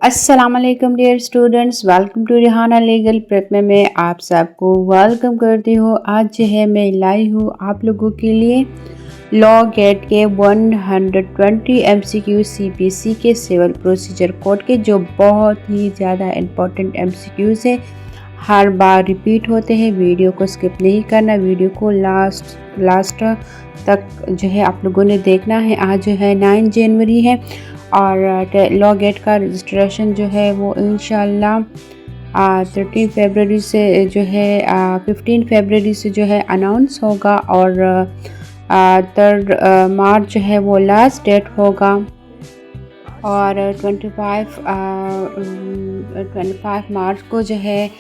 अस्सलाम वालेकुम dear students, welcome to Rihana legal prep में मैं आप सबको वेलकम करती हूँ। आज जो है मैं लाई हूँ आप लोगों के लिए लॉ गेट के 120 MCQ CPC के सिविल प्रोसीजर कोड के, जो बहुत ही ज़्यादा इम्पोर्टेंट MCQs है, हर बार रिपीट होते हैं। वीडियो को स्किप नहीं करना, वीडियो को लास्ट तक जो है आप लोगों ने देखना है। आज जो है 9 जनवरी है और लॉ गेट का रजिस्ट्रेशन जो है वो इंशाल्लाह 13 फरवरी से जो है 15 फरवरी से जो है अनाउंस होगा और 3 मार्च जो है वो लास्ट डेट होगा और 25 मार्च को जो है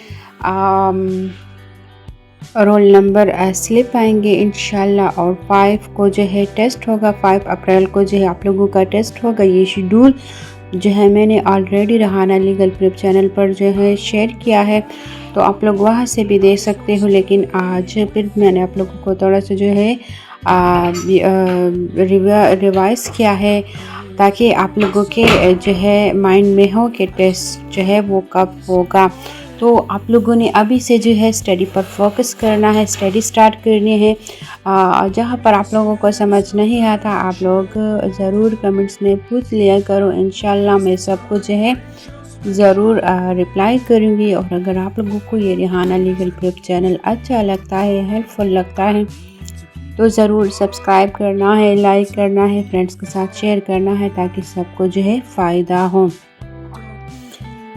रोल नंबर स्लिप आएंगे इंशाल्लाह और 5 को जो है टेस्ट होगा। 5 अप्रैल को जो है आप लोगों का टेस्ट होगा। ये शेड्यूल जो है मैंने already Rehana legal prep channel पर जो है शेयर किया है, तो आप लोग वहाँ से भी देख सकते हो। लेकिन आज फिर मैंने आप लोगों को थोड़ा सा जो है रिवाइज़ किया है ताकि आप लोगों के जो है माइंड में हो कि टेस्ट जो है वो कब होगा। तो आप लोगों ने अभी से जो है स्टडी पर फोकस करना है, स्टडी स्टार्ट करनी है। जहाँ पर आप लोगों को समझ नहीं आता आप लोग ज़रूर कमेंट्स में पूछ लिया करो, इंशाल्लाह मैं सबको जो है ज़रूर रिप्लाई करूँगी। और अगर आप लोगों को ये रिहाना लीगल प्रेप चैनल अच्छा लगता है, हेल्पफुल लगता है, तो ज़रूर सब्सक्राइब करना है, लाइक करना है, फ्रेंड्स के साथ शेयर करना है ताकि सबको जो है फ़ायदा हो।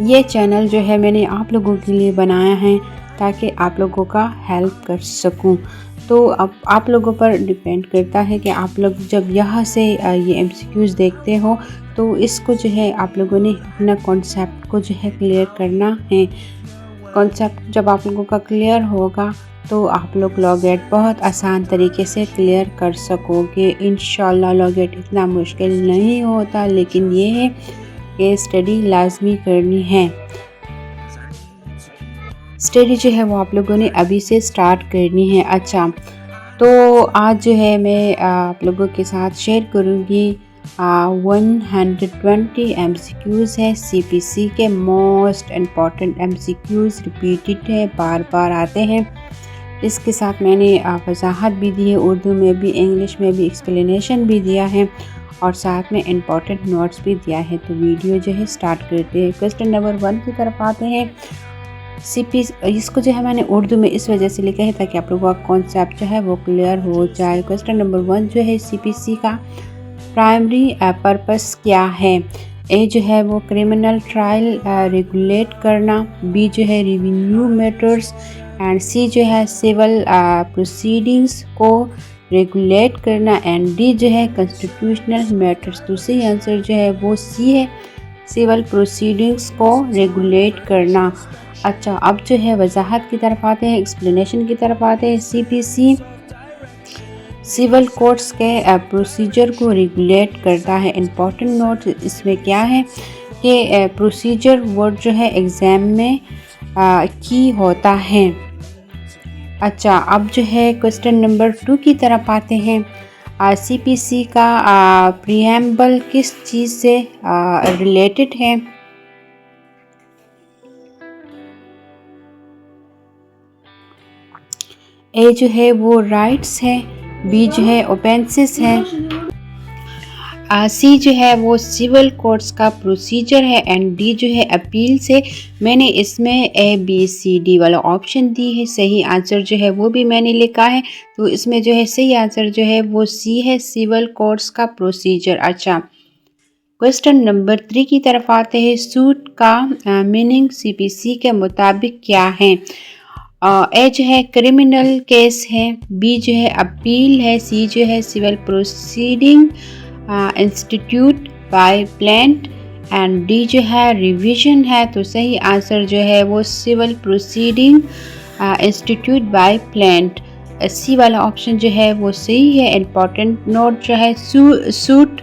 ये चैनल जो है मैंने आप लोगों के लिए बनाया है ताकि आप लोगों का हेल्प कर सकूं। तो अब आप लोगों पर डिपेंड करता है कि आप लोग जब यहाँ से ये MCQs देखते हो तो इसको जो है आप लोगों ने अपना कॉन्सेप्ट को जो है क्लियर करना है। कॉन्सेप्ट जब आप लोगों का क्लियर होगा तो आप लोग लॉ गेट बहुत आसान तरीके से क्लियर कर सकोगे इंशाल्लाह। लॉ गेट इतना मुश्किल नहीं होता, लेकिन ये है कि स्टडी लाजमी करनी है। स्टडी जो है वो आप लोगों ने अभी से स्टार्ट करनी है। अच्छा, तो आज जो है मैं आप लोगों के साथ शेयर करूँगी 120 MCQs है CPC के। मोस्ट इम्पॉर्टेंट MCQs रिपीटेड है, बार बार आते हैं। इसके साथ मैंने वजाहत भी दी है, उर्दू में भी, इंग्लिश में भी, एक्सप्लेनेशन भी दिया है और साथ में इम्पॉर्टेंट नोट्स भी दिया है। तो वीडियो जो है स्टार्ट करते हैं। क्वेश्चन नंबर 1 की तरफ आते हैं। इसको जो है मैंने उर्दू में इस वजह से लिखा है ताकि आप लोगों का कॉन्सेप्ट जो है वो क्लियर हो जाए। क्वेश्चन नंबर 1 जो है CPC का प्राइमरी पर्पस क्या है। ए जो है वो क्रिमिनल ट्रायल रेगुलेट करना, बी जो है रेवेन्यू मैटर्स एंड सी जो है सिविल प्रोसीडिंग्स को रेगुलेट करना एंड डी जो है कॉन्स्टिट्यूशनल मैटर्स। तो सही आंसर जो है वो सी है, सिविल प्रोसीडिंग्स को रेगुलेट करना। अच्छा, अब जो है वजाहत की तरफ आते हैं, एक्सप्लेनेशन की तरफ आते हैं। CPC सिविल कोर्ट्स के प्रोसीजर को रेगुलेट करता है। इम्पॉर्टेंट नोट इसमें क्या है कि प्रोसीजर वर्ड जो है एग्ज़ाम में की होता है। अच्छा, अब जो है क्वेश्चन नंबर 2 की तरफ आते हैं। CPC का प्रीएम्बल किस चीज़ से रिलेटेड है। ए जो है वो राइट्स है, बी जो है ऑफेंसेस है, सी जो है वो सिविल कोर्ट्स का प्रोसीजर है एंड डी जो है अपील से। मैंने इसमें ABCD वाला ऑप्शन दी है। सही आंसर जो है वो भी मैंने लिखा है, तो इसमें जो है सही आंसर जो है वो सी है, सिविल कोर्ट्स का प्रोसीजर। अच्छा, क्वेश्चन नंबर 3 की तरफ आते हैं। सूट का मीनिंग CPC के मुताबिक क्या है। ए जो है क्रिमिनल केस है, बी जो है अपील है, सी जो है civil proceeding institute by plaint and D जो है रिवीजन है। तो सही आंसर जो है वो civil proceeding institute by plaint, C वाला ऑप्शन जो है वो सही है। इम्पॉर्टेंट नोट जो है सूट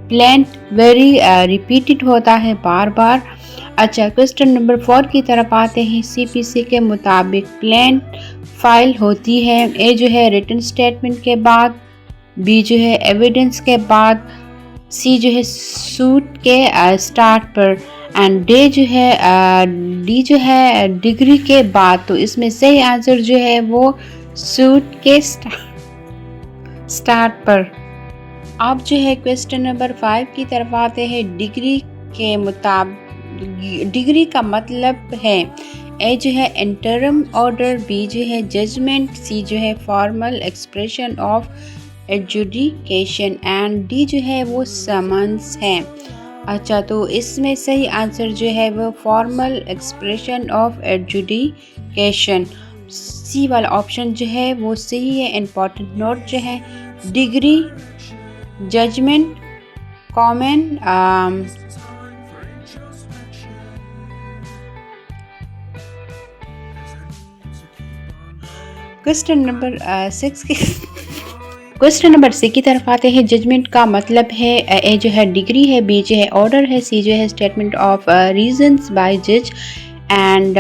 प्लेंट वेरी रिपीटेड होता है, बार बार। अच्छा, क्वेश्चन नंबर 4 की तरफ आते हैं। CPC के मुताबिक प्लेंट फाइल होती है। ए जो है रिटन स्टेटमेंट के बाद, बी जो है एविडेंस के बाद, सी जो है सूट के स्टार्ट पर एंड डी जो है डिग्री के बाद। तो इसमें सही आंसर जो है वो सूट के स्टार्ट पर। अब जो है क्वेश्चन नंबर 5 की तरफ आते हैं। डिग्री के मुताबिक डिग्री का मतलब है ए जो है इंटरम ऑर्डर, बी जो है जजमेंट, सी जो है formal expression of adjudication and D जो है वो समन्स है। अच्छा, तो इसमें सही आंसर जो है वो फॉर्मल एक्सप्रेशन ऑफ एडजुडिकेशन, सी वाला ऑप्शन जो है वो सही है। इम्पॉर्टेंट नोट जो है decree, judgment, common question number 6 की तरफ आते हैं। जजमेंट का मतलब है ए जो है डिग्री है, बी जो है ऑर्डर है, सी जो है स्टेटमेंट ऑफ रीजंस बाय जज एंड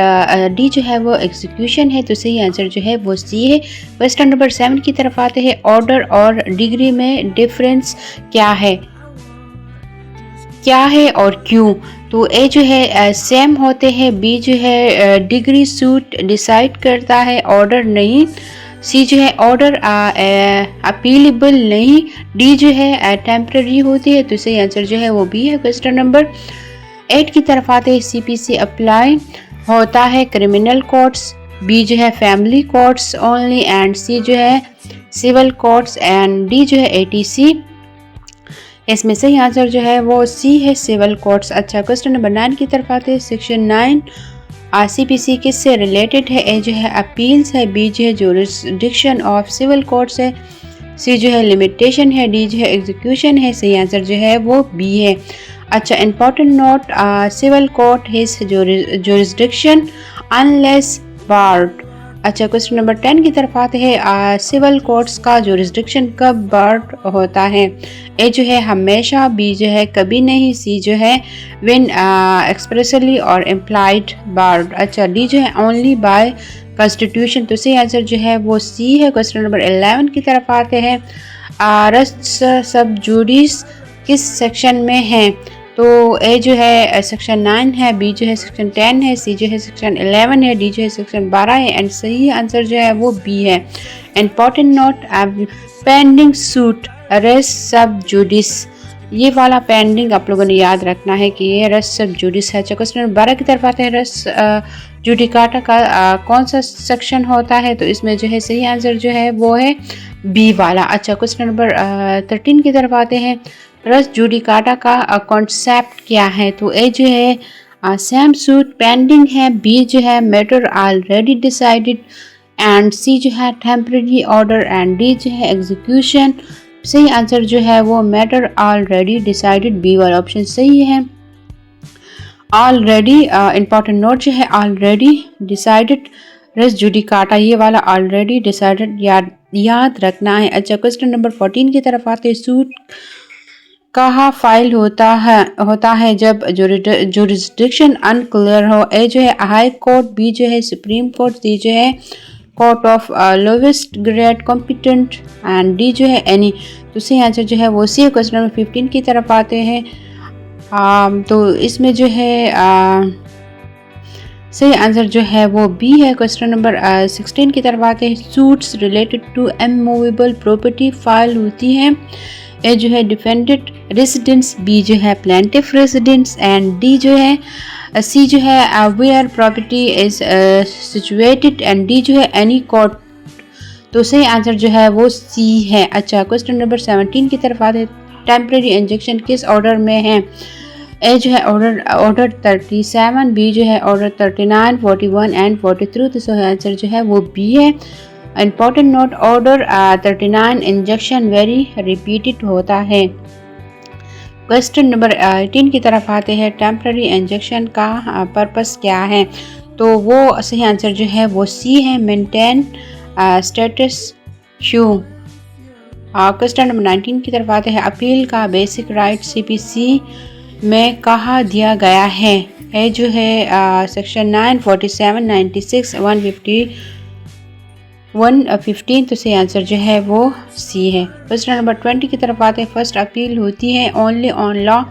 डी जो है वो एग्जीक्यूशन है। तो सही आंसर जो है वो सी है। क्वेश्चन नंबर 7 की तरफ आते हैं। ऑर्डर और डिग्री में डिफरेंस क्या है और क्यों? तो ए जो है सेम होते हैं, बी जो है डिग्री सूट डिसाइड करता है, ऑर्डर नहीं, सी जो है ऑर्डर अपीलेबल नहीं, डी जो है टेम्पररी होती है। तो सही आंसर जो है वो बी है। क्वेश्चन नंबर 8 की तरफ आते हैं। सीपीसी अप्लाई होता है क्रिमिनल कोर्ट्स, बी जो है family courts only and C जो है सिविल कोर्ट्स एंड डी जो है एटीसी। इसमें सही आंसर जो है वो सी है, सिविल कोर्ट्स। अच्छा, क्वेश्चन नंबर 9 की तरफ आते हैं। सेक्शन 9 सीपीसी किससे रिलेटेड है? ए जो है अपील्स है, बी जो है जुरिस्डिक्शन ऑफ सिविल कोर्ट्स है, सी जो है लिमिटेशन है, डी जो है एग्जीक्यूशन है। सही आंसर जो है वो बी है। अच्छा, important note civil court his jurisdiction unless barred. अच्छा, क्वेश्चन नंबर 10 की तरफ आते हैं। सिविल कोर्ट्स का जुरिस्डिक्शन कब बार्ड होता है? ए जो है हमेशा, बी जो है कभी नहीं, सी जो है व्हेन एक्सप्रेसली और इम्प्लाइड बार्ड। अच्छा, डी जो है ओनली बाय कॉन्स्टिट्यूशन। तो सही आंसर जो है वो सी है। क्वेश्चन नंबर 11 की तरफ आते हैं। रस सब जुडिस किस सेक्शन में है? तो ए जो है सेक्शन 9 है, बी जो है सेक्शन 10 है, सी जो है सेक्शन 11 है, डी जो है सेक्शन 12 है एंड सही आंसर जो है वो बी है। Important note pending suit res sub judice, ये वाला पेंडिंग आप लोगों ने याद रखना है कि ये रेस सब जुडिस है। क्वेश्चन नंबर 12 की तरफ आते हैं। रेस जुडिकाटा का कौन सा सेक्शन होता है? तो इसमें जो है सही आंसर जो है वो है बी वाला। अच्छा, क्वेश्चन नंबर 13 की तरफ आते हैं। रस जुडिकाटा का कॉन्सेप्ट क्या है? तो ए जो है सेम सूट पेंडिंग है, बी जो है matter already decided and C जो है टेम्पररी ऑर्डर एंड डी जो है एग्जीक्यूशन। सही आंसर जो है वो मैटर ऑलरेडी डिसाइडेड, बी वाला ऑप्शन सही है। ऑलरेडी इंपॉर्टेंट नोट जो है ऑलरेडी डिसाइडेड रेस जुडिकाटा, ये वाला ऑलरेडी डिसाइडेड याद रखना है। अच्छा, क्वेश्चन नंबर 14 की तरफ आते हैं। सूट कहाँ फाइल होता है जब जुरिस्डिक्शन अनक्लियर हो? ए जो है हाई कोर्ट, बी जो है सुप्रीम कोर्ट, सी जो है court of lowest grade competent and D जो है एनी। तो सही आंसर जो है वो सी है। क्वेश्चन नंबर 15 की तरफ आते हैं। तो इसमें जो है सही आंसर जो है वो बी है। क्वेश्चन नंबर 16 की तरफ आते हैं। Suits related to immovable property file होती है। ए जो है डिफेंडेड रेसिडेंस, बी जो है प्लेंटिफ रेसिडेंस एंड डी जो है सी जो है where property is situated and D जो है एनी कोर्ट। तो सही आंसर जो है वो सी है। अच्छा, क्वेश्चन नंबर 17 की तरफ आते हैं। टेम्पररी इंजेक्शन किस ऑर्डर में है? ए जो है ऑर्डर 37, बी जो है ऑर्डर 39, 41 एंड 43। तो सही आंसर जो है वो बी है। Important note order 39 injection very repeated होता है। क्वेश्चन नंबर 18 की तरफ आते हैं। टेम्पररी इंजेक्शन का पर्पस क्या है? तो वो सही आंसर जो है वो सी है, maintain status Q. Question number 19 की तरफ आते हैं। अपील का बेसिक राइट सीपीसी में कहा दिया गया है? ए जो है सेक्शन 9, 47, 96, 115। तो सही आंसर जो है वो सी है। क्वेश्चन नंबर 20 की तरफ आते हैं। फर्स्ट अपील होती है ओनली ऑन लॉ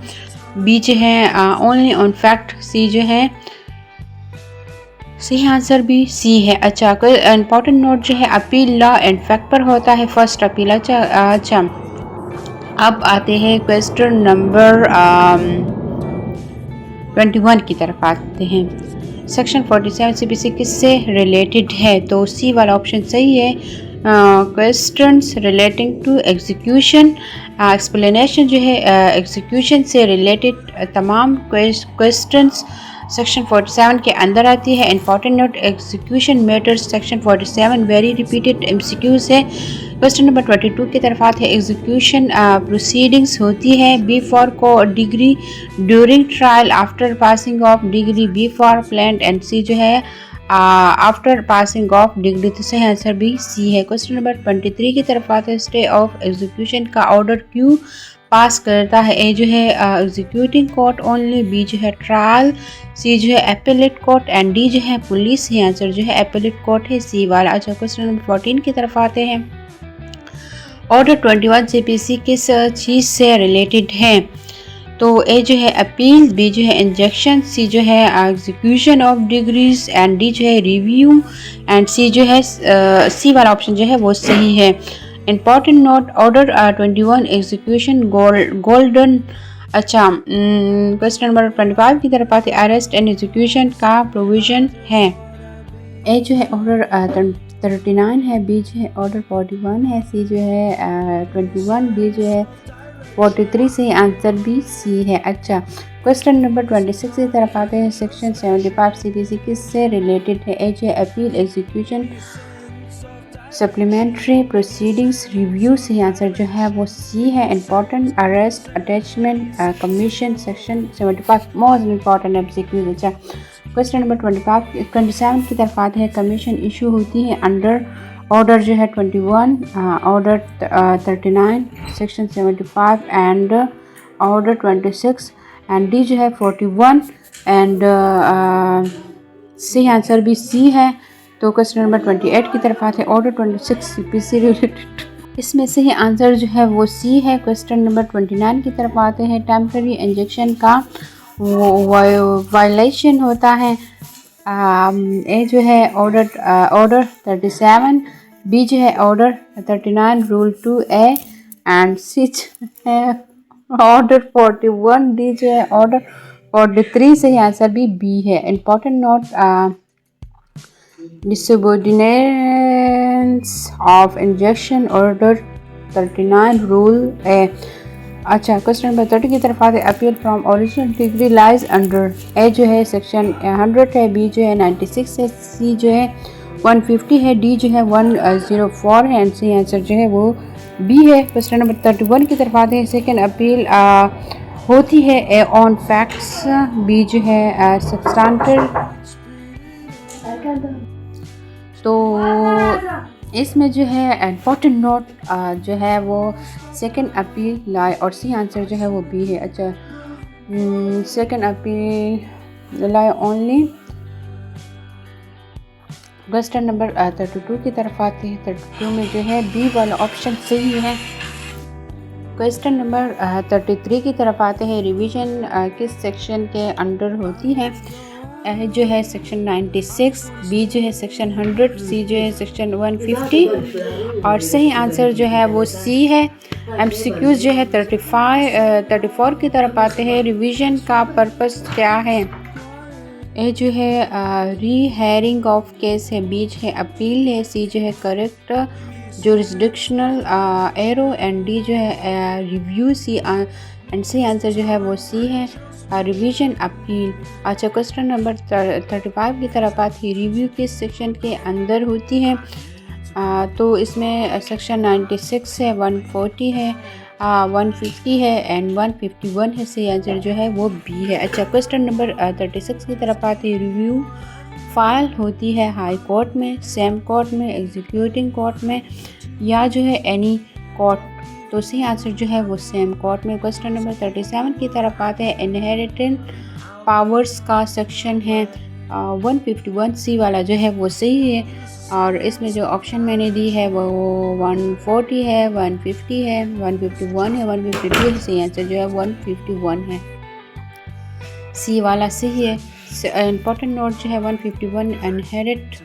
बी जो है ओनली ऑन फैक्ट, सी जो है सही आंसर भी सी है। अच्छा, कोई इम्पोर्टेंट नोट जो है अपील लॉ एंड फैक्ट पर होता है, फर्स्ट अपील। अच्छा, अब आते हैं क्वेश्चन नंबर 21 की तरफ आते हैं। सेक्शन 47 सीपीसी किससे रिलेटेड है? तो सी वाला ऑप्शन सही है। Questions relating to execution, explanation जो है एग्जीक्यूशन से रिलेटेड तमाम क्वेश्चंस सेक्शन 47 के अंदर आती है। Important note, execution matters section 47 very repeated MCQs है। क्वेश्चन नंबर 22 की तरफ आते हैं। एग्जीक्यूशन प्रोसीडिंग्स होती है बी फॉर को decree during trial, after passing of decree, before plaint and C जो है आफ्टर पासिंग ऑफ डिग्री। तो सही आंसर भी सी है। क्वेश्चन नंबर 23 की तरफ आते हैं। स्टे ऑफ एग्जीक्यूशन का ऑर्डर क्यों पास करता है? ए जो है एग्जीक्यूटिंग कोर्ट ओनली, बी जो है ट्रायल, सी जो है एपेलेट कोर्ट एंड डी जो है पुलिस। ही आंसर जो है एपेलेट कोर्ट है, सी वाला। अच्छा, क्वेश्चन नंबर 14 की तरफ आते हैं। ऑर्डर 21 सीपीसी किस चीज़ से रिलेटेड है? तो ए जो है अपील, बी जो है इंजेक्शन, सी जो है execution of degrees and D जो है रिव्यू एंड सी जो है सी वाला ऑप्शन जो है वो सही है। Important note, order 21 execution golden. अच्छा, क्वेश्चन नंबर 25 की तरफ आते अरेस्ट एंड एग्जीक्यूशन का प्रोविजन है। ए जो है ऑर्डर 39 है, बी जो है ऑर्डर 41 है, सी जो है 21, डी जो है 43 से आंसर भी सी है। अच्छा, क्वेश्चन नंबर 26 की तरफ आते हैं। सेक्शन 75 सीपीसी किससे रिलेटेड है? ए जो है appeal, execution, supplementary proceedings, review. से आंसर जो है वो सी है। Important, arrest, attachment, commission section 75 most important MCQs. अच्छा, क्वेश्चन नंबर 27 की तरफ आते हैं। कमीशन इशू होती है अंडर ऑर्डर जो है 21, order 39, section 75 and order 26 and D जो है 41 एंड सी आंसर भी सी है। तो क्वेश्चन नंबर 28 की तरफ आते हैं। ऑर्डर 26 सीपीसी रिलेटेड, इसमें से ही आंसर जो है वो सी है। क्वेश्चन नंबर 29 की तरफ आते हैं। टेम्पररी इंजेक्शन का वायलेशन होता है। ए जो है ऑर्डर 37, बी जो है ऑर्डर 39 रूल 2A एंड सी है ऑर्डर 41, डी जो है ऑर्डर 43 से ही आंसर भी बी है। Important note, disobedience of injunction order 39 rule A. अच्छा, क्वेश्चन नंबर 30 की तरफ आते appeal from original decree lies under. A जो है सेक्शन 100 है, बी जो है 96 है, सी जो है 150 है, डी जो है 104 है एंड सी आंसर जो है वो बी है। क्वेश्चन नंबर 31 की तरफ आते हैं। सेकेंड अपील होती है ए ऑन फैक्ट्स, बी जो है सब्सटेंटिव। तो इसमें जो है इम्पोर्टेंट नोट जो है वो सेकंड अपील लाए और सी आंसर जो है वो बी है। अच्छा, सेकंड अपील लाए ओनली। क्वेश्चन नंबर 32 की तरफ आते हैं। 32 में जो है बी वाला ऑप्शन सही है। क्वेश्चन नंबर 33 की तरफ आते हैं। रिवीजन किस सेक्शन के अंडर होती है? ए जो है सेक्शन 96, बी जो है सेक्शन 100, सी जो है सेक्शन 150 और सही आंसर जो है वो सी है। एमसीक्यूज जो है 34 की तरफ आते हैं। रिवीजन का पर्पस क्या है? ए जो है री हेयरिंग ऑफ केस है, बी जो है अपील है, सी जो है correct jurisdictional error and D जो है review. C and C answer जो है वो सी है, रिवीजन अपील। अच्छा, क्वेश्चन नंबर 35 की तरफ आती है। रिव्यू किस सेक्शन के अंदर होती है? तो इसमें सेक्शन 96 है, 140 है, 150 है एंड 151 है। सही आंसर जो है वो बी है। अच्छा, क्वेश्चन नंबर 36 की तरफ आती है। रिव्यू फाइल होती है हाई कोर्ट में, सेम कोर्ट में, एग्जीक्यूटिंग कोर्ट में या जो है एनी कोर्ट। तो सही आंसर जो है वो सेम कोर्ट में। क्वेश्चन नंबर 37 की तरफ आते हैं। इनहेरिटेंट पावर्स का सेक्शन है 151, सी वाला जो है वो सही है और इसमें जो ऑप्शन मैंने दी है वो 140 है, 150 है, 151 है, 152 है। सही आंसर जो है 151 है। सी वाला सही है। इम्पोर्टेंट नोट जो है 151 इनहेरिट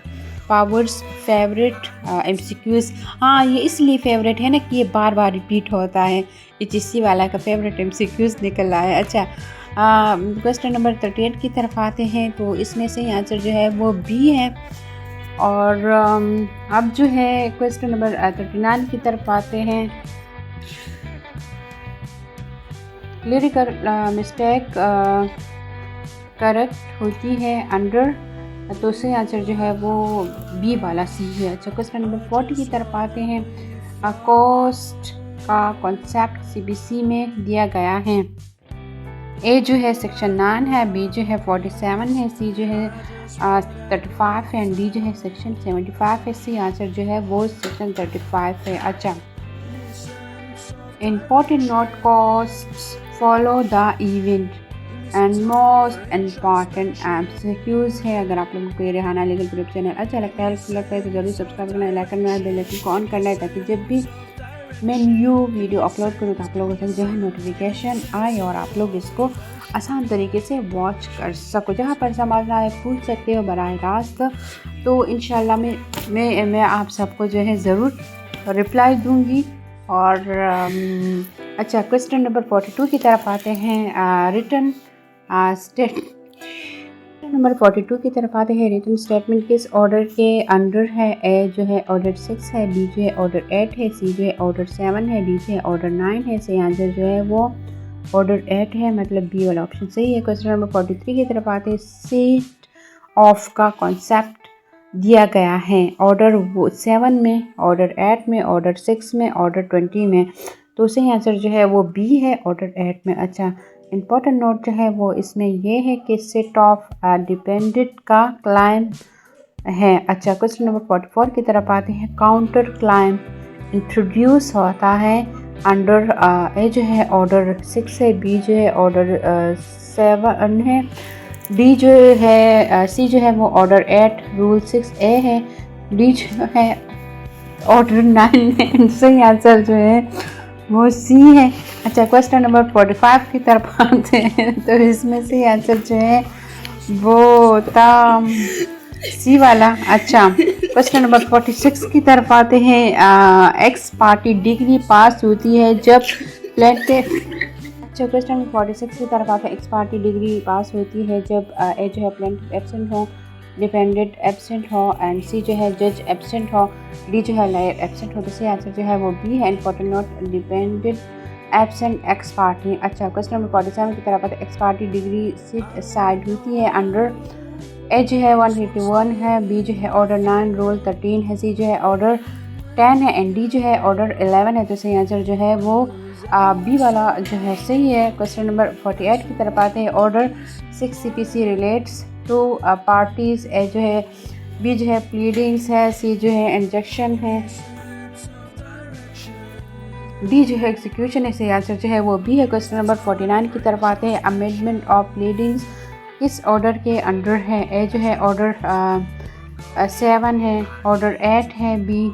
पावर्स फेवरेट एमसीक्यूज़। हाँ, ये इसलिए फेवरेट है ना कि ये बार बार रिपीट होता है। ये सी वाला का फेवरेट एमसीक्यूज़ निकल आया है। अच्छा, क्वेश्चन नंबर 38 की तरफ आते हैं तो इसमें से आंसर जो है वो बी है। और अब जो है क्वेश्चन नंबर 39 की तरफ आते हैं। क्लियरिकल मिस्टेक करेक्ट होती है अंडर, तो उससे आंसर जो है वो बी वाला सी है। अच्छा, क्वेश्चन नंबर 40 की तरफ आते हैं। कॉस्ट का कॉन्सेप्ट सीबीसी में दिया गया है। ए जो है सेक्शन 9 है, बी जो है 47 है, सी जो है 35 है, एंड डी जो है सेक्शन 75 है। सी आंसर जो है वो सेक्शन 35 है। अच्छा, important note cost follow the event and most important MCQs है। अगर आप लोगों को ये रेहाना लीगल ग्रुप चैनल अच्छा लगता है तो जरूर सब्सक्राइब करना, लाइक करना, बेल आइकन को ऑन करना है ताकि जब भी मैं न्यू वीडियो अपलोड करूँ तो आप लोगों तक जो है नोटिफिकेशन आए और आप लोग इसको आसान तरीके से वॉच कर सको। जहाँ पर समझना है पूछ सकते हो बराह रास्त, तो इंशाल्लाह मैं आप सबको जो है ज़रूर रिप्लाई दूँगी। और अच्छा, क्वेश्चन नंबर 42 की तरफ आते हैं। रिटन नंबर 42 की तरफ आते हैं। रिटन स्टेटमेंट किस ऑर्डर के अंडर है? ए जो है ऑर्डर 6 है, बी जो है ऑर्डर 8 है, सी जो है ऑर्डर 7 है, डी जो है ऑर्डर 9 है। सही आंसर जो है वो ऑर्डर 8 है, मतलब बी वाला ऑप्शन सही है। क्वेश्चन नंबर 43 की तरफ आते हैं। सीट ऑफ का कॉन्सेप्ट दिया गया है ऑर्डर 7 में, ऑर्डर 8 में, ऑर्डर 6 में, ऑर्डर 20 में। तो सही आंसर जो है वो बी है, ऑर्डर 8 में। अच्छा, इम्पोर्टेंट नोट जो है वो इसमें ये है कि सेट ऑफ डिपेंडेंट का क्लाइम है। अच्छा, क्वेश्चन नंबर 44 की तरफ आते हैं। काउंटर क्लाइम इंट्रोड्यूस होता है अंडर ए जो है ऑर्डर 6 है, बी जो है ऑर्डर 7 है, डी जो है सी जो है वो ऑर्डर 8 रूल 6A है, डी जो है ऑर्डर 9 है। सही आंसर जो है वो सी है। अच्छा, क्वेश्चन नंबर 45 की तरफ आते हैं तो इसमें से आंसर जो है वो था सी वाला। अच्छा, क्वेश्चन नंबर 46 की तरफ आते हैं। एक्स पार्टी डिग्री पास होती है जब प्लेटिव। अच्छा, क्वेश्चन नंबर 46 की तरफ आते हैं। एक्स पार्टी डिग्री पास होती है जब ए जो है प्लेटिव एब्सेंट हो, डिपेंडेंट एब्सेंट हो, एंड सी जो है जज एब्सेंट हो, डी जो है लायर एब्सेंट हो। तो सही आंसर जो है वो बी है। Important note dependent absent x party. अच्छा, क्वेश्चन नंबर 47 की तरफ आते हैं। X party degree seat side होती है अंडर ए जो है 181 है, बी जो है ऑर्डर 9 रोल 13 है, सी जो है ऑर्डर 10 है, एंड डी जो है ऑर्डर 11 है। तो सही आंसर जो है वो बी वाला जो है सही है। क्वेश्चन नंबर 48 की तरफ आते हैं। Order 6 CPC relates to parties. A जो है बी जो है प्लीडिंग्स है, सी जो है इंजेक्शन है, डी जो है एग्जीक्यूशन है। सही आंसर जो है वो बी है। क्वेश्चन नंबर 49 की तरफ आते हैं। अमेंडमेंट ऑफ प्लीडिंग्स किस ऑर्डर के अंडर है? ए जो है ऑर्डर 7 है, ऑर्डर 8 है, बी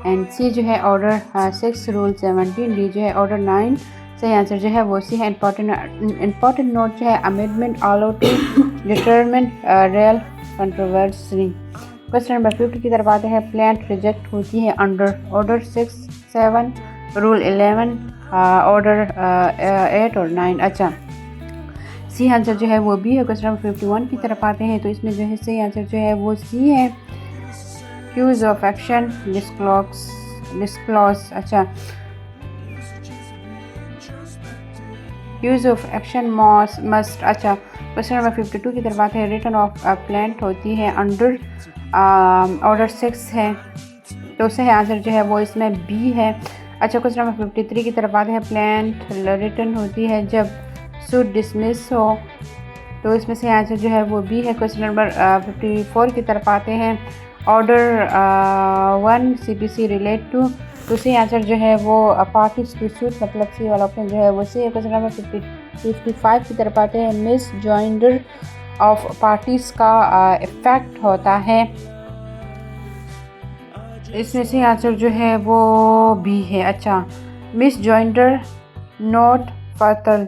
एंड सी जो है ऑर्डर 6 रूल 17, डी जो है ऑर्डर 9। सही आंसर जो है वो सी है। इंपॉर्टेंट नोट जो है amendment allow to determine real controversy. Question number 50 की तरफ आते हैं। प्लांट रिजेक्ट होती है अंडर ऑर्डर 6, 7, रूल 11, ऑर्डर 8 और 9। अच्छा, सी आंसर जो है वो बी है। क्वेश्चन नंबर 51 की तरफ आते हैं तो इसमें जो है सही आंसर जो है वो सी है। Cause of action disclose. अच्छा, क्यूज ऑफ एक्शन मस्ट। अच्छा, क्वेश्चन नंबर 52 की तरफ आते हैं। रिटर्न ऑफ प्लांट होती है अंडर ऑर्डर 6 है, तो सही आंसर जो है वो इसमें बी है। अच्छा, क्वेश्चन नंबर 53 की तरफ आते हैं। प्लांट रिटर्न होती है जब सूट डिसमिस हो, तो इसमें से आंसर जो है वो बी है। क्वेश्चन नंबर 54 की तरफ आते हैं। ऑर्डर 1 CPC रिलेट टू, तो सही आंसर जो है वो पार्टीज टू सूट, मतलब सी वाला ऑप्शन जो है वो सी है। क्वेश्चन नंबर 55 की तरफ आते हैं। मिस जॉइंडर ऑफ पार्टीज का इफेक्ट होता है, इसमें से आंसर जो है वो बी है। अच्छा, मिस जॉइंडर नॉट फतल।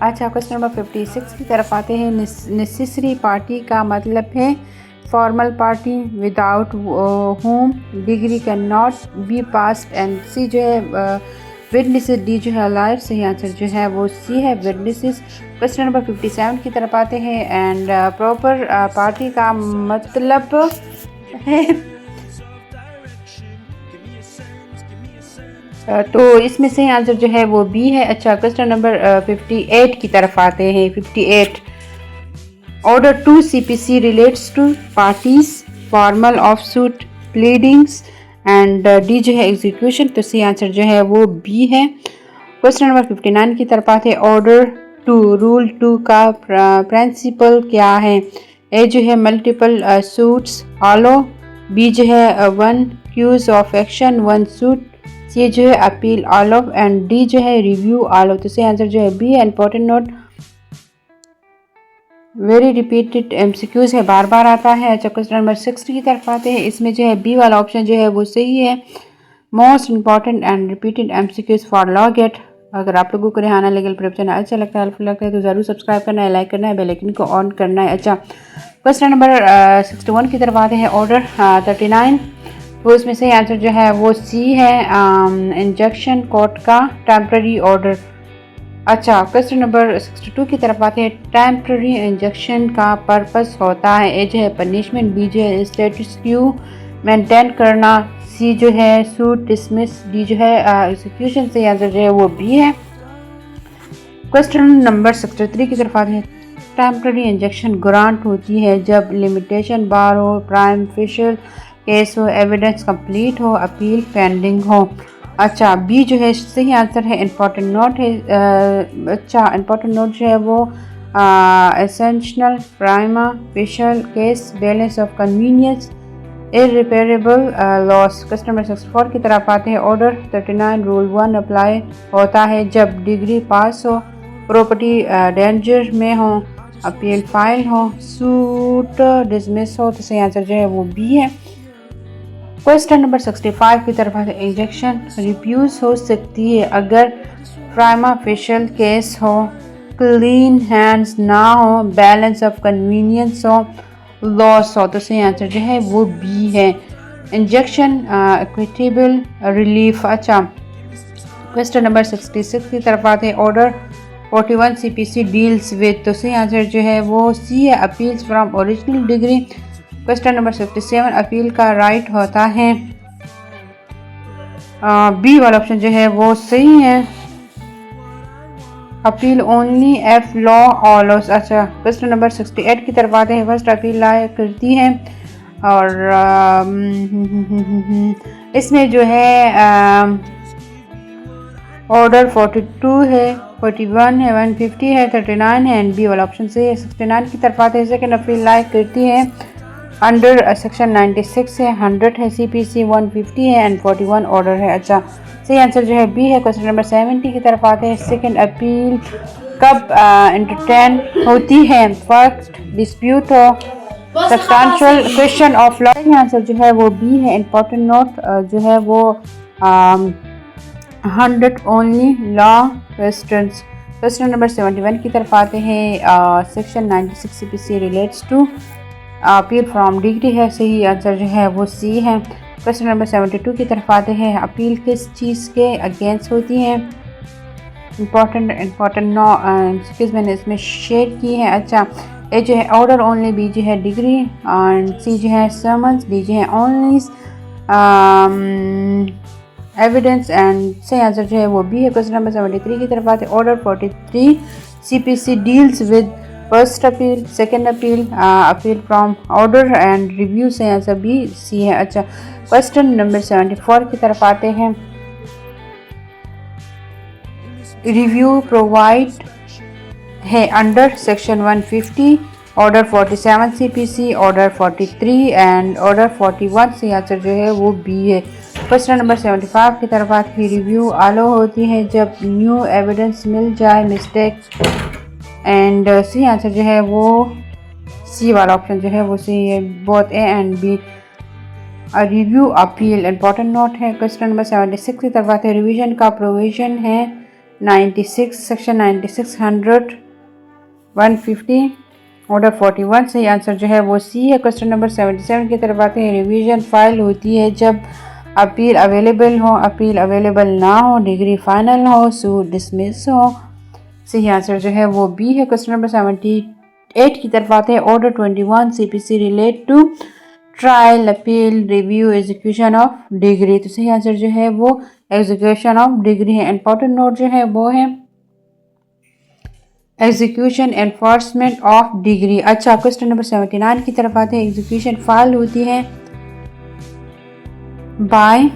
अच्छा, क्वेश्चन नंबर 56 की तरफ आते हैं। नेसेसरी पार्टी का मतलब है formal party without whom decree can not be passed, and C जो है विटनेसेस, डी जो है लाइफ। सही आंसर जो है वो सी है, विटनेसेस। क्वेश्चन नंबर 57 की तरफ आते हैं। एंड प्रॉपर पार्टी का मतलब है तो इसमें सही आंसर जो है वो बी है। अच्छा, क्वेश्चन नंबर 58 की तरफ आते हैं। 58 order two CPC relates to parties formal of suit pleadings, and D जो है एग्जीक्यूशन। तो सही आंसर जो है वो बी है। क्वेश्चन नंबर 59 की तरफ आते हैं। ऑर्डर टू रूल 2 का प्रिंसिपल क्या है? ए जो है मल्टीपल सूट्स ऑलो, बी जो है 1 cues of action 1 suit, C जो है appeal all of, and D जो है रिव्यू ऑल ऑफ। तो सही आंसर जो है बी है। Important note, very repeated MCQs है, बार बार आता है। अच्छा, क्वेश्चन नंबर 60 की तरफ आते हैं। इसमें जो है बी वाला ऑप्शन जो है वो सही है। Most important and repeated MCQs for law gate. अगर आप लोगों को रेहाना लीगल प्रेप चैनल अच्छा लगता है, हेल्पफुल लगता है तो ज़रूर सब्सक्राइब करना है, लाइक करना है, बेल आइकन को ऑन करना है। अच्छा, क्वेश्चन नंबर 61 की तरफ आते हैं। ऑर्डर 39, तो इसमें से आंसर जो है वो सी है, इंजंक्शन कोर्ट का टेम्पररी ऑर्डर। अच्छा, क्वेश्चन नंबर 62 की तरफ आते हैं। टेम्पररी इंजंक्शन का पर्पस होता है, ए जो है पनिशमेंट, बी जो है स्टेटस क्यू मेंटेन करना, सी जो है सूट डिसमिस, डी जो है एग्जीक्यूशन। से आंसर जो है वो बी है। क्वेश्चन नंबर 63 की तरफ आते हैं। टेम्पररी इंजंक्शन ग्रांट होती है जब लिमिटेशन बार हो, प्राइम फेशियल केस हो, एविडेंस कंप्लीट हो, अपील पेंडिंग हो। अच्छा, बी जो है सही आंसर है। इंपॉर्टेंट नोट है अच्छा, इंपॉर्टेंट नोट जो है वो essential prima facie case, balance of convenience, irreparable loss. Question number 64 की तरफ आते हैं। ऑर्डर 39 रूल 1 अप्लाई होता है जब डिग्री पास हो, प्रॉपर्टी डेंजर में हो, अपील फाइल हो, सूट डिसमिस हो। तो सही आंसर जो है वो बी है। क्वेश्चन नंबर 65 की तरफ आते हैं। इंजेक्शन रिफ्यूज हो सकती है अगर प्राइमा फेशियल केस हो, क्लीन हैंड्स ना हो, बैलेंस ऑफ कन्वीनियंस हो, लॉस हो। तो सही आंसर जो है वो बी है, इंजेक्शन इक्विटेबल रिलीफ। अच्छा, क्वेश्चन नंबर 66 की तरफ आते हैं। Order 41 CPC deals with. तो सही आंसर जो है वो सी है, appeals from original degree. Question number 57 appeal का राइट होता है, बी वाला ऑप्शन जो है वो सही है, अपील ओनली एफ लॉ ऑलोस। अच्छा, क्वेश्चन नंबर 68 की तरफ आते हैं। फर्स्ट अपील लाया करती है और इसमें जो है ऑर्डर 42 है, 41 है, 150 है, 39 है, एंड बी वाला ऑप्शन से 69 की तरफ आते हैं। सेकेंड अपील लाया करती है अंडर सेक्शन 96 है, 100 है, CPC 150 है, एंड 41 ऑर्डर है। अच्छा, सही आंसर जो है बी है। क्वेश्चन नंबर 70 की तरफ आते हैं। सेकंड अपील कब एंटरटेन होती है? फर्स्ट डिस्प्यूट हो, सब्सटेंशियल क्वेश्चन ऑफ लॉ। सही आंसर जो है वो बी है। इंपॉर्टेंट नोट जो है वो 100 only law questions. Question number 71 की तरफ आते हैं। Section 96 CPC relates to appeal from decree है, सही आंसर जो है वो सी है। क्वेश्चन नंबर 72 की तरफ आते हैं। अपील किस चीज़ के अगेंस्ट होती है? इंपॉर्टेंट नो चीज़ मैंने इसमें शेयर की है। अच्छा, ए जो है ऑर्डर ओनली, बी जो है डिग्री, एंड सी जो है समन्स, डी जो है ओनली एविडेंस, एंड सही आंसर जो है वो बी है। क्वेश्चन नंबर 73 की तरफ आते हैं। Order 43 CPC deals with first appeal, second appeal, appeal from order and review. से आंसर बी सी है। अच्छा, क्वेश्चन नंबर 74 की तरफ आते हैं। रिव्यू प्रोवाइड है under section 150, order 47 CPC, order 43 and order 41। से आंसर जो है वो बी है। क्वेश्चन नंबर 75 की तरफ आती है। रिव्यू आलो होती है जब न्यू एविडेंस मिल जाए, मिस्टेक, एंड सी आंसर जो है वो सी वाला ऑप्शन जो है वो सी है, both A and B. Review appeal important note है। क्वेश्चन नंबर 76 की तरफ आते हैं। रिवीजन का प्रोविजन है 96 सेक्शन 96 100 150 ऑर्डर 41 सही आंसर जो है वो सी है। क्वेश्चन नंबर 77 की तरफ आते हैं। रिवीजन फाइल होती है जब अपील अवेलेबल हो, अपील अवेलेबल ना हो, डिग्री फाइनल हो, सूट डिसमिस हो। सही आंसर जो है वो बी है। क्वेश्चन नंबर 78 की तरफ आते हैं। Order 21 CPC relate to trial, appeal, review, execution of decree. तो सही आंसर जो है वो एग्जीक्यूशन ऑफ डिग्री है। इंपॉर्टेंट नोट जो है वो है एग्जीक्यूशन एनफोर्समेंट ऑफ डिग्री। अच्छा, क्वेश्चन नंबर 79 की तरफ आते हैं। एग्जीक्यूशन फाइल होती है बाय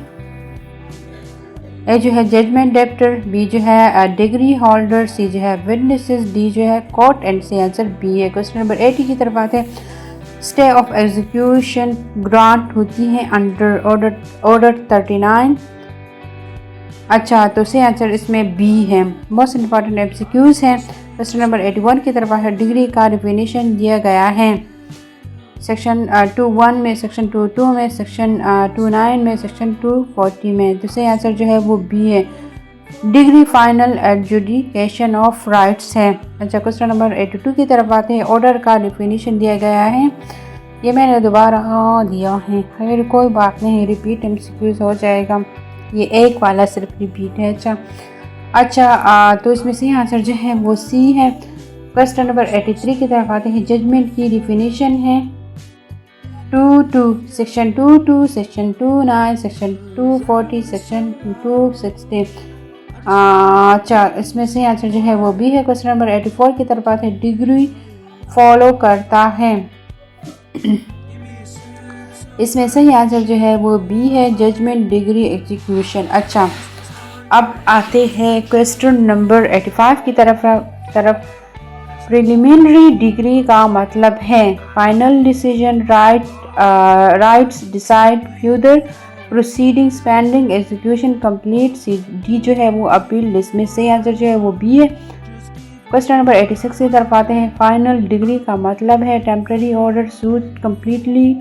ए जो है जजमेंट डेप्टर, बी जो है डिग्री होल्डर, सी जो है विटनेसेस, डी जो है court and C answer B है। क्वेश्चन नंबर 80 की तरफ आते हैं। स्टे ऑफ एग्जीक्यूशन ग्रांट होती है अंडर ऑर्डर 39। अच्छा, तो सी आंसर इसमें बी है। मोस्ट इंपॉर्टेंट एमसीक्यूज हैं। क्वेश्चन नंबर 81 की तरफ है। डिग्री का डिफिनीशन दिया गया है सेक्शन 2(1) में, सेक्शन 2(2) में, सेक्शन 2(9) में, सेक्शन 240 में। तो सही आंसर जो है वो बी है। Degree final adjudication of rights है। अच्छा, क्वेश्चन नंबर 82 की तरफ आते हैं। ऑर्डर का डिफिनीशन दिया गया है, ये मैंने दोबारा दिया है, खैर कोई बात नहीं, रिपीट एमसीक्यूज हो जाएगा, ये एक वाला सिर्फ रिपीट है। अच्छा, तो इसमें सही आंसर जो है वो सी है। क्वेश्चन नंबर 83 की तरफ आते हैं। जजमेंट की डिफिनीशन है 2(2), सेक्शन 2(2), सेक्शन 2(9), सेक्शन 240, सेक्शन 260। अच्छा, इसमें सही आंसर जो है वो बी है। क्वेश्चन नंबर 84 की तरफ आते हैं। डिग्री फॉलो करता है, इसमें सही आंसर जो है वो बी है। Judgment, decree, execution. अच्छा, अब आते हैं क्वेश्चन नंबर 85 की तरफ। प्रिलिमिनरी डिग्री का मतलब है final decision, rights decide, further proceedings, pending, execution, complete. C D जो है वो अपील, डिसमिस। सही आंसर जो है वो बी है। क्वेश्चन नंबर 86 की तरफ आते हैं। फाइनल डिग्री का मतलब है temporary order, suit, completely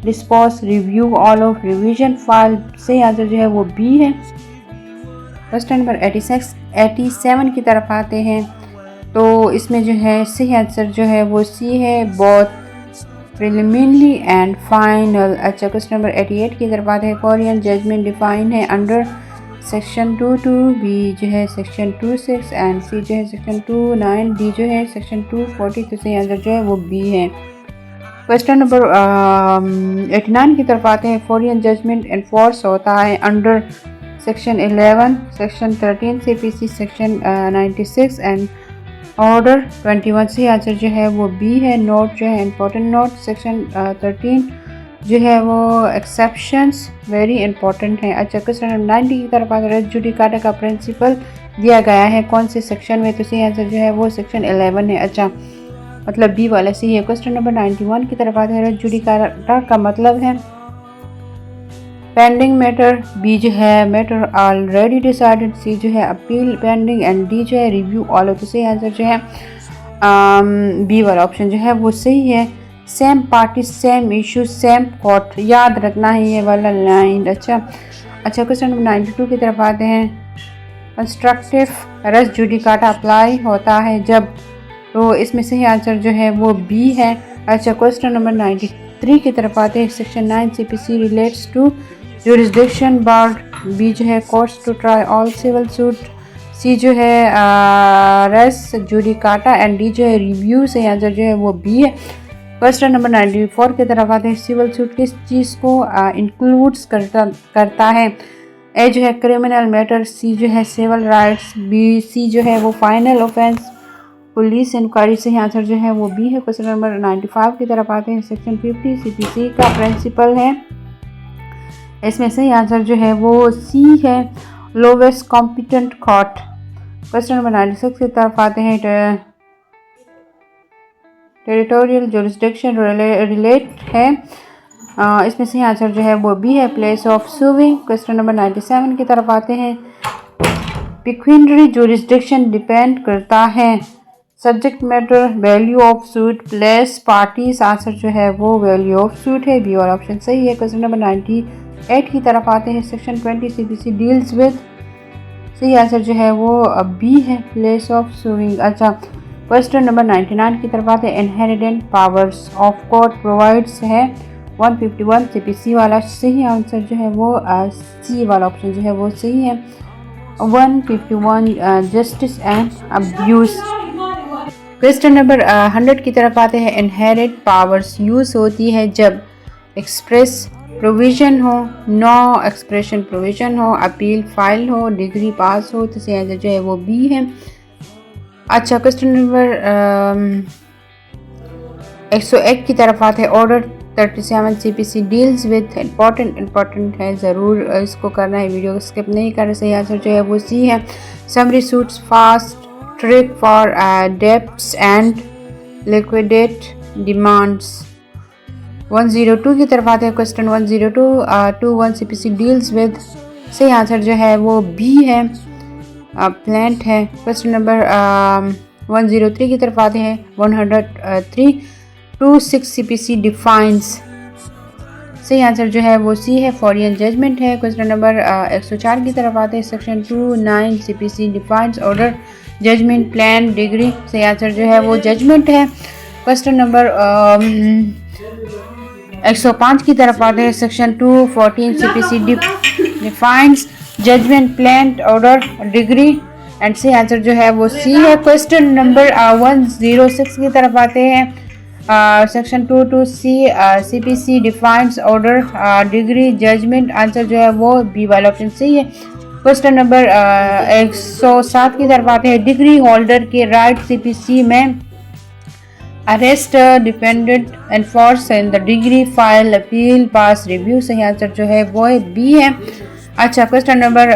dispose, review, all of, revision, file. सही आंसर जो है वो बी है। क्वेश्चन नंबर 87 की तरफ आते हैं। तो इसमें जो है सही आंसर जो है वो सी है, बोथ प्रिलिमिनरी एंड फाइनल। अच्छा, क्वेश्चन नंबर 88 की तरफ आते हैं। कोरियन जजमेंट डिफाइन है अंडर सेक्शन 2(2), बी जो है सेक्शन 2(6) एंड सी जो है सेक्शन 2(9), डी जो है सेक्शन 240। तो सही आंसर जो है वो बी है। क्वेश्चन नंबर 89 की तरफ आते हैं। फॉरेन जजमेंट एनफोर्स होता है under section 11, section 13 CPC, section 96 and order 21। C answer जो है वो बी है। नोट जो है इंपॉर्टेंट नोट, सेक्शन 13 जो है वो एक्सेप्शंस वेरी इंपॉर्टेंट है। अच्छा, क्वेश्चन नंबर 90 की तरफ आते हैं। जुडिकाटा का प्रिंसिपल दिया गया है कौन से सेक्शन में? तो सी आंसर जो है वो सेक्शन 11 है। अच्छा, मतलब बी वाला सी है। क्वेश्चन नंबर 91 की तरफ आते हैं। जुडिकाटा का मतलब है पेंडिंग मैटर, बी जो है मैटर ऑलरेडी डिसाइडेड, सी जो है अपील पेंडिंग एंड डी जो है रिव्यू ऑल ऑफ। तो सही आंसर जो है बी वाला ऑप्शन जो है वो सही है। Same party, same issue, same court, याद रखना है ये वाला लाइन। अच्छा, क्वेश्चन नंबर 92 की तरफ आते हैं। कंस्ट्रक्टिव रेस जुडिकाटा अप्लाई होता है जब, तो इसमें सही आंसर जो है वो बी है। अच्छा, क्वेश्चन नंबर 93 की तरफ आते हैं। Section 9 CPC relates to jurisdiction bar, B जो है courts to try all civil suit, C जो है रेस जुडिकाटा एंड डी जो है रिव्यू। सही आंसर जो है वो बी है। क्वेश्चन नंबर 94 की तरफ आते हैं। सिविल सूट किस चीज़ को इंक्लूड्स करता है? ए जो है क्रिमिनल मैटर, सी जो है सिविल राइट्स, बी सी जो है वो फाइनल ऑफेंस, पुलिस इंक्वायरी। सही आंसर जो है वो बी है। क्वेश्चन नंबर 95 की तरफ आते हैं। सेक्शन 50 CPC का प्रिंसिपल है, इसमें सही आंसर जो है वो सी है, lowest competent court. Question number 96 की तरफ आते हैं। टेरिटोरियल जुरिस्डिक्शन रिलेट है, इसमें सही आंसर जो है वो बी है, प्लेस ऑफ सूविंग। क्वेश्चन नंबर 97 की तरफ आते हैं। पिक्विनरी जुरिस्डिक्शन डिपेंड करता है subject matter, value of suit, place, parties. Answer जो है वो वैल्यू ऑफ सूट है, बी और ऑप्शन सही है। क्वेश्चन नंबर 98 की तरफ आते हैं। सेक्शन 20 CPC डील्स विद सही आंसर जो है वो बी है, प्लेस ऑफ सूइंग। अच्छा, क्वेश्चन नंबर 99 की तरफ आते हैं। Inherent powers of court provides है 151 CPC वाला। सही आंसर जो है वो सी वाला ऑप्शन जो है वो सही है, 151 justice and abuse. Question number 100 की तरफ आते हैं। इनहेरिट पावर्स यूज़ होती है जब एक्सप्रेस प्रोविज़न हो, नो एक्सप्रेशन प्रोविज़न हो, अपील फाइल हो, डिग्री पास हो। तो सही आंसर जो है वो बी है। अच्छा, क्वेश्चन नंबर 101 की तरफ आते हैं। Order 37 CPC deals with important है, ज़रूर इसको करना है, वीडियो स्किप नहीं करना। सही आंसर जो है वो सी है, summary suits fast trick for debts and liquidate demands. 102 की तरफ आते हैं। Question 102 21 CPC deals with. सही आंसर जो है वो बी है, प्लांट है। क्वेश्चन नंबर 103 की तरफ आते हैं। 103 26 CPC डिफाइंस। सही आंसर जो है वो सी है, फॉरिन जजमेंट है। क्वेश्चन नंबर 104 की तरफ आते हैं। Section 29 CPC defines order judgment plan decree. सही आंसर जो है वो जजमेंट है। क्वेश्चन नंबर 105 की तरफ आते हैं। Section 214 CPC defines judgment plan order decree and सही आंसर जो है वो सी है। क्वेश्चन नंबर 106 की तरफ आते हैं। Section 22C CPC defines order decree judgment. Answer जो है वो बी वाला ऑप्शन सही है। क्वेश्चन नंबर 107 की तरफ आते हैं। डिग्री होल्डर के राइट CPC में arrest dependent enforce in the degree file appeal pass review. सही आंसर जो है वो बी है। अच्छा, क्वेश्चन नंबर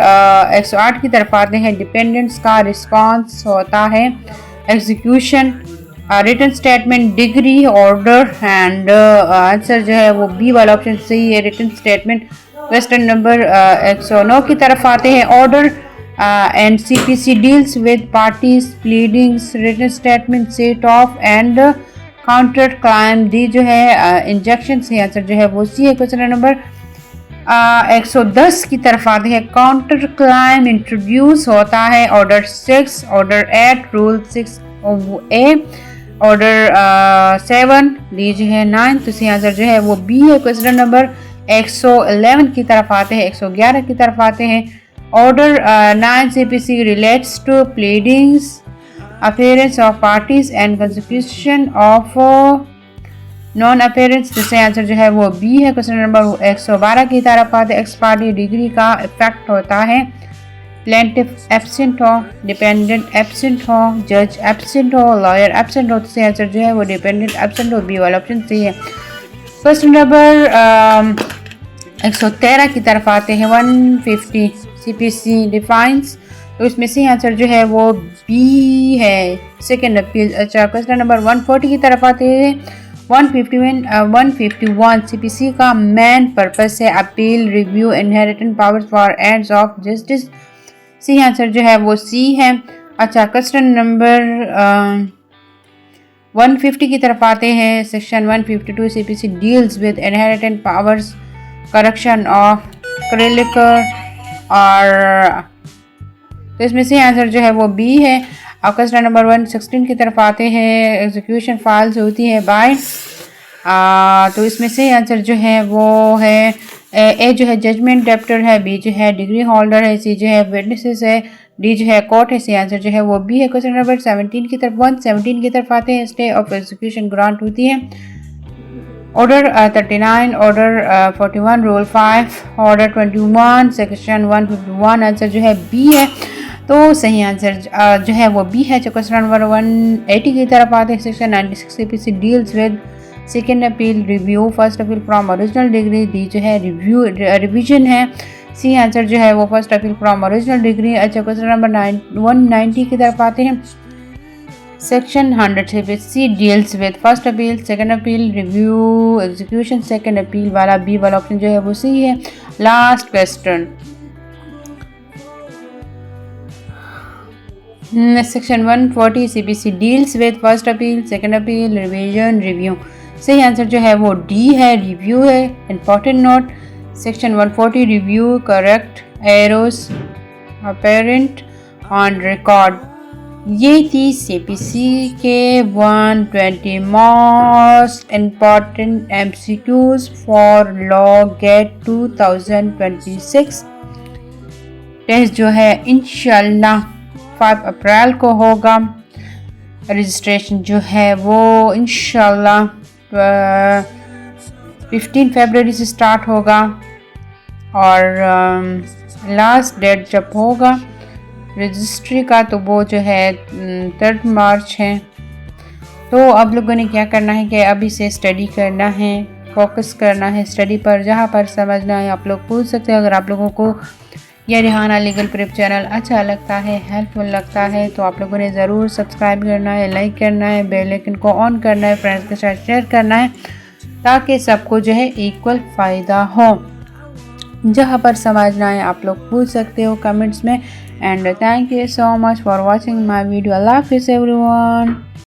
108 की तरफ आते हैं। डिपेंडेंट्स का रिस्पॉन्स होता है execution, written statement, decree order and answer जो है वो बी वाला ऑप्शन सही है, रिटन स्टेटमेंट। क्वेश्चन नंबर 109 की तरफ आते हैं। Order and CPC deals with parties pleadings, written statement, set off and counter claim. D जो है इंजेक्शन। सही आंसर जो है वो सी है। क्वेश्चन नंबर 110 की तरफ आते हैं। काउंटर क्लाइम इंट्रोड्यूस होता है order 6, order 8, rule 6A, order 7, D जो है 9। तो सही आंसर जो है वो बी है। क्वेश्चन नंबर 111 की तरफ आते हैं। 111 की तरफ आते हैं। Order 9 CPC relates to pleadings, appearance of parties and consequence of non appearance. तो सही आंसर जो है वो बी है। क्वेश्चन नंबर 112 की तरफ आते हैं। एक्स पार्टी डिग्री का इफेक्ट होता है प्लेंटिफ एब्सेंट हो, डिपेंडेंट एब्सेंट हो, जज एब्सेंट हो, लॉयर एब्सेंट हो। तो सही आंसर जो है वो डिपेंडेंट एब्सेंट हो, बी वाला ऑप्शन सही है। क्वेश्चन नंबर 113 की तरफ आते हैं। 150 CPC डिफाइंस। तो इसमें सही आंसर जो है वो बी है, सेकेंड अपील। अच्छा, क्वेश्चन नंबर 140 की तरफ आते हैं। 151 CPC का मेन पर्पस है appeal, review, inherent powers for ends of justice. सही आंसर जो है वो सी है। अच्छा, क्वेश्चन नंबर 150 की तरफ आते हैं। Section 152 CPC deals with inherent powers, correction of creditor और तो इसमें से आंसर जो है वो बी है। और क्वेश्चन नंबर 116 की तरफ आते हैं। एग्जीक्यूशन फाइल्स होती है बाय, तो इसमें से आंसर जो है वो है ए जो है जजमेंट डेप्टर है, बी जो है डिग्री होल्डर है, सी जो है विटनेसेस है, डी जो है कोर्ट है। सी आंसर जो है वो बी है। क्वेश्चन नंबर 17 की तरफ 117 की तरफ आते हैं। स्टे ऑफ एग्जीक्यूशन ग्रांट होती है। Order 39, order 41, rule 5, order 21, section 151। Answer जो है बी है। तो सही आंसर जो है वो बी है। क्वेश्चन नंबर 180 की तरफ आते हैं। Section 96 CPC deals with second appeal, review, first appeal from original degree, D जो है रिवीजन है। सी आंसर जो है वो first appeal from original degree. अच्छा, क्वेश्चन नंबर 190 की तरफ आते हैं। Section 100 CPC deals with first appeal, second appeal, review, execution. Second appeal वाला बी वाला ऑप्शन जो है वो सी है। Last question section 140 CPC deals with first appeal, second appeal, revision, review. सही आंसर जो है वो डी है, रिव्यू है। Important note, section 140 review, correct errors apparent on record। ये थी CPC के 120 most important MCQs for law gate 2026। Test जो है इंशाल्लाह 5 अप्रैल को होगा। रजिस्ट्रेशन जो है वो इंशाल्लाह 15 फरवरी से स्टार्ट होगा और लास्ट डेट जब होगा रजिस्ट्री का तो वो जो है 3 मार्च है। तो अब लोगों ने क्या करना है कि अभी से स्टडी करना है, फोकस करना है स्टडी पर। जहाँ पर समझना है आप लोग पूछ सकते हैं। अगर आप लोगों को यह रिहाना लीगल प्रेप चैनल अच्छा लगता है, हेल्पफुल लगता है तो आप लोगों ने ज़रूर सब्सक्राइब करना है, लाइक करना है, बेल आइकन को ऑन करना है, फ्रेंड्स के साथ शेयर करना है ताकि सबको जो है इक्वल फ़ायदा हो। जहाँ पर समझना है आप लोग पूछ सकते हो कमेंट्स में। And thank you so much for watching my video. अल्लाह हाफिज़ एवरीवन।